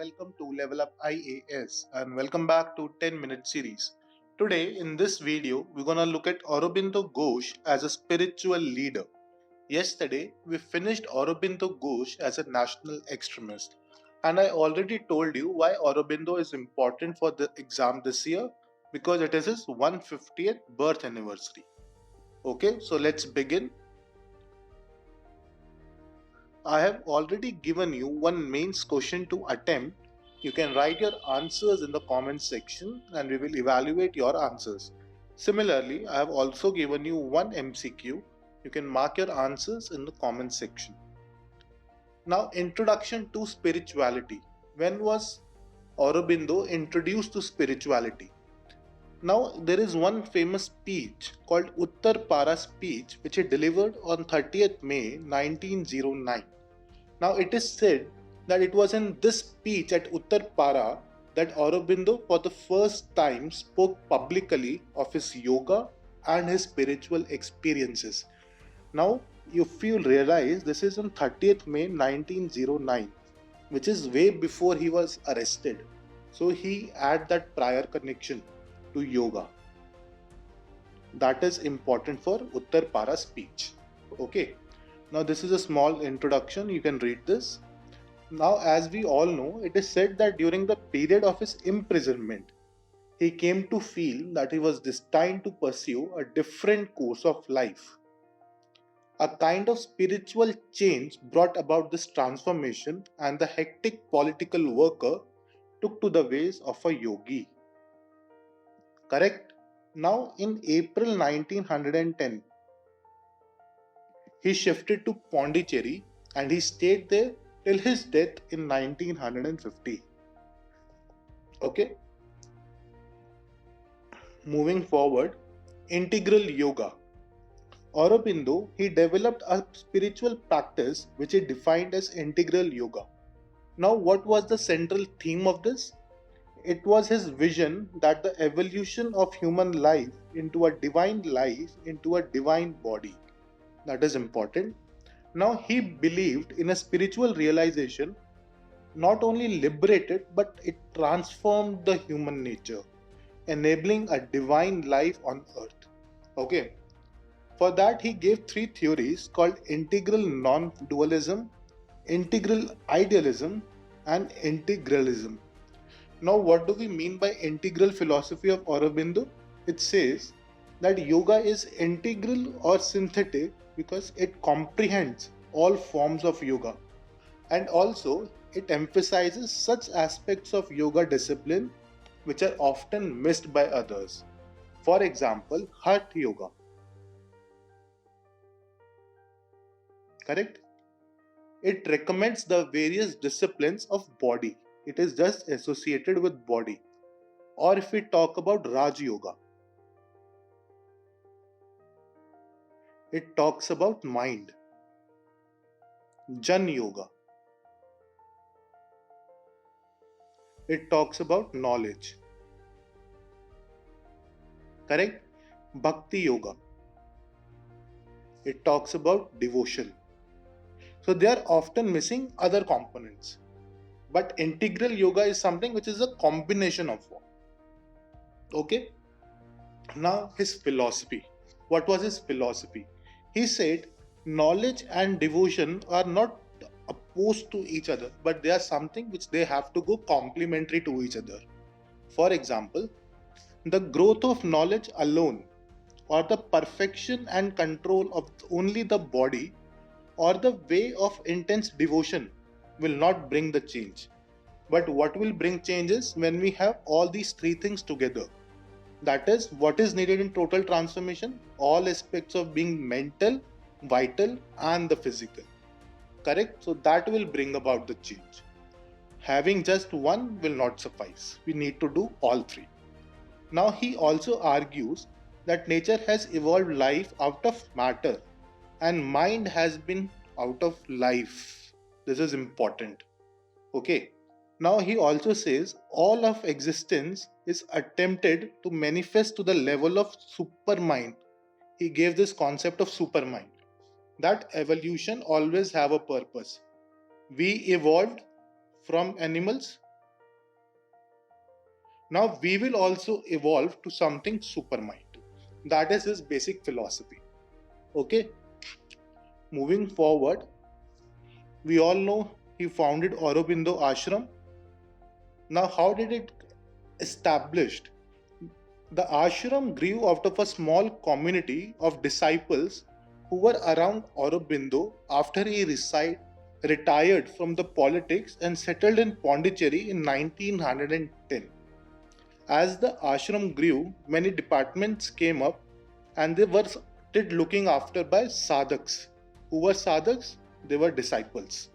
welcome to Level Up IAS and welcome back to 10-minute series. Today in this video we're gonna look at Aurobindo Ghosh as a spiritual leader. Yesterday we finished Aurobindo Ghosh as a national extremist and I already told you why Aurobindo is important for the exam this year because it is his 150th birth anniversary. Okay, so let's begin. I have already given you one mains question to attempt. You can write your answers in the comments section and we will evaluate your answers. Similarly, I have also given you one MCQ. You can mark your answers in the comments section. Now, introduction to spirituality. When was Aurobindo introduced to spirituality? Now, there is one famous speech called Uttar Para speech which he delivered on 30th May 1909. Now it is said that it was in this speech at Uttar Para that Aurobindo for the first time spoke publicly of his yoga and his spiritual experiences. Now if you realize this is on 30th May 1909, which is way before he was arrested. So he had that prior connection to yoga. That is important for Uttar Para speech. Okay. Now this is a small introduction, you can read this. Now as we all know, it is said that during the period of his imprisonment, he came to feel that he was destined to pursue a different course of life. A kind of spiritual change brought about this transformation and the hectic political worker took to the ways of a yogi. Correct? Now in April 1910, he shifted to Pondicherry and he stayed there till his death in 1950. Okay. Moving forward, integral yoga. Aurobindo, he developed a spiritual practice which he defined as integral yoga. Now, what was the central theme of this? It was his vision that the evolution of human life into a divine life, into a divine body. That is important. Now he believed in a spiritual realization not only liberated but it transformed the human nature, enabling a divine life on earth. Okay. For that he gave three theories called integral non-dualism, integral idealism and integralism. Now what do we mean by integral philosophy of Aurobindo? It says that yoga is integral or synthetic because it comprehends all forms of yoga and also it emphasizes such aspects of yoga discipline which are often missed by others. For example, Hatha yoga. Correct? It recommends the various disciplines of body. It is just associated with body. Or if we talk about Raj yoga, it talks about mind. Jan yoga, it talks about knowledge. Correct? Bhakti yoga, it talks about devotion. So they are often missing other components. But integral yoga is something which is a combination of one. Okay? Now his philosophy. What was his philosophy? He said knowledge and devotion are not opposed to each other, but they are something which they have to go complementary to each other. For example, the growth of knowledge alone or the perfection and control of only the body or the way of intense devotion will not bring the change. But what will bring change is when we have all these three things together. That is what is needed in total transformation, all aspects of being mental, vital and the physical. Correct? So that will bring about the change. Having just one will not suffice. We need to do all three. Now he also argues that nature has evolved life out of matter and mind has been out of life. This is important. Okay. Now he also says all of existence is attempted to manifest to the level of supermind. He gave this concept of supermind. That evolution always have a purpose. We evolved from animals Now we will also evolve to something supermind. That is his basic philosophy. Okay, moving forward, we all know he founded Aurobindo Ashram. Now, how did it established? The ashram grew out of a small community of disciples who were around Aurobindo after he retired from the politics and settled in Pondicherry in 1910. As the ashram grew, many departments came up and they were looking after by sadhaks. Who were sadhaks? They were disciples.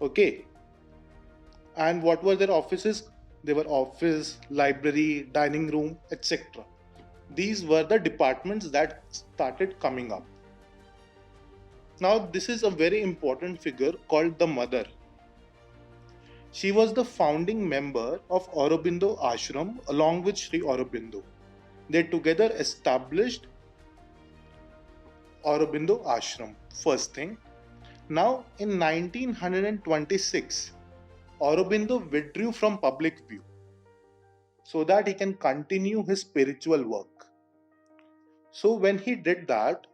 Okay. And what were their offices? They were office, library, dining room, etc. These were the departments that started coming up. Now, this is a very important figure called the mother. She was the founding member of Aurobindo Ashram along with Sri Aurobindo. They together established Aurobindo Ashram, first thing. Now, in 1926, Aurobindo withdrew from public view so that he can continue his spiritual work. So when he did that,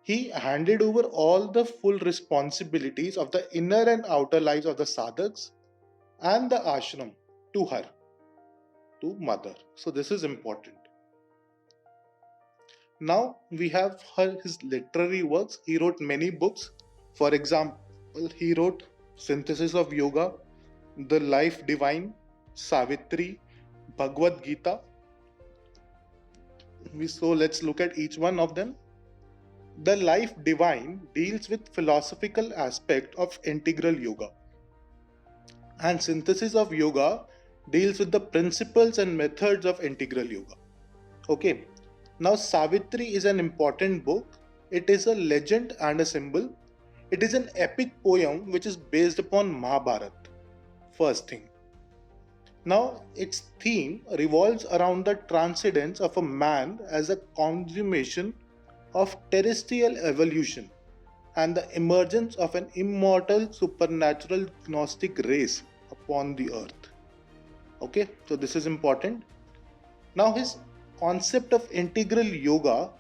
he handed over all the full responsibilities of the inner and outer lives of the sadhaks and the ashram to her, to mother. So this is important. Now we have his literary works. He wrote many books. For example, he wrote Synthesis of Yoga, The Life Divine, Savitri, Bhagavad Gita. So let's look at each one of them. The Life Divine deals with philosophical aspect of integral yoga, and Synthesis of Yoga deals with the principles and methods of integral yoga. Okay, now Savitri is an important book. It is a legend and a symbol. It is an epic poem which is based upon Mahabharata. First thing. Now, its theme revolves around the transcendence of a man as a consummation of terrestrial evolution and the emergence of an immortal supernatural Gnostic race upon the earth. Okay, so this is important. Now, his concept of integral yoga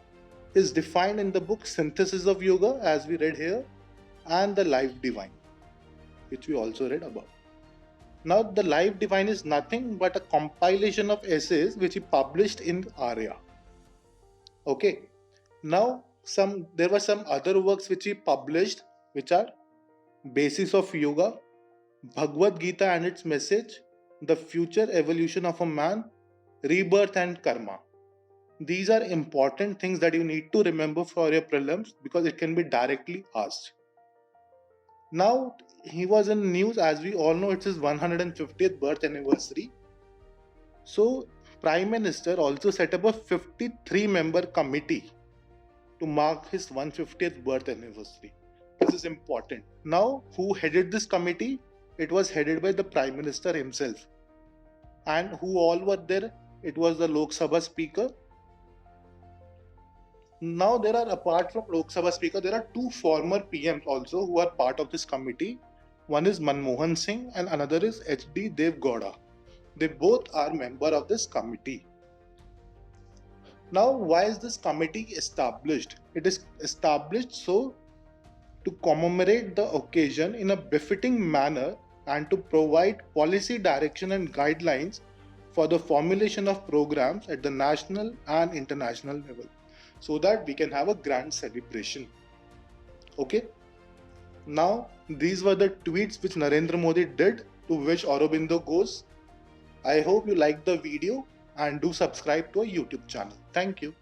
is defined in the book Synthesis of Yoga, as we read here, and The Life Divine, which we also read about. Now, The Life Divine is nothing but a compilation of essays which he published in Arya. Okay. Now, there were some other works which he published, which are Basis of Yoga, Bhagavad Gita and its message, The Future Evolution of a Man, Rebirth and Karma. These are important things that you need to remember for your prelims because it can be directly asked. Now, he was in news, as we all know, it's his 150th birth anniversary. So, Prime Minister also set up a 53-member committee to mark his 150th birth anniversary. This is important. Now, who headed this committee? It was headed by the Prime Minister himself. And who all were there? It was the Lok Sabha Speaker. Now, apart from Lok Sabha Speaker, there are two former PMs also who are part of this committee. One is Manmohan Singh and another is H.D. Deve Gowda. They both are member of this committee. Now, why is this committee established? It is established so to commemorate the occasion in a befitting manner and to provide policy direction and guidelines for the formulation of programs at the national and international level, so that we can have a grand celebration. Okay. Now, these were the tweets which Narendra Modi did to wish Aurobindo Ghosh. I hope you liked the video and do subscribe to our YouTube channel. Thank you.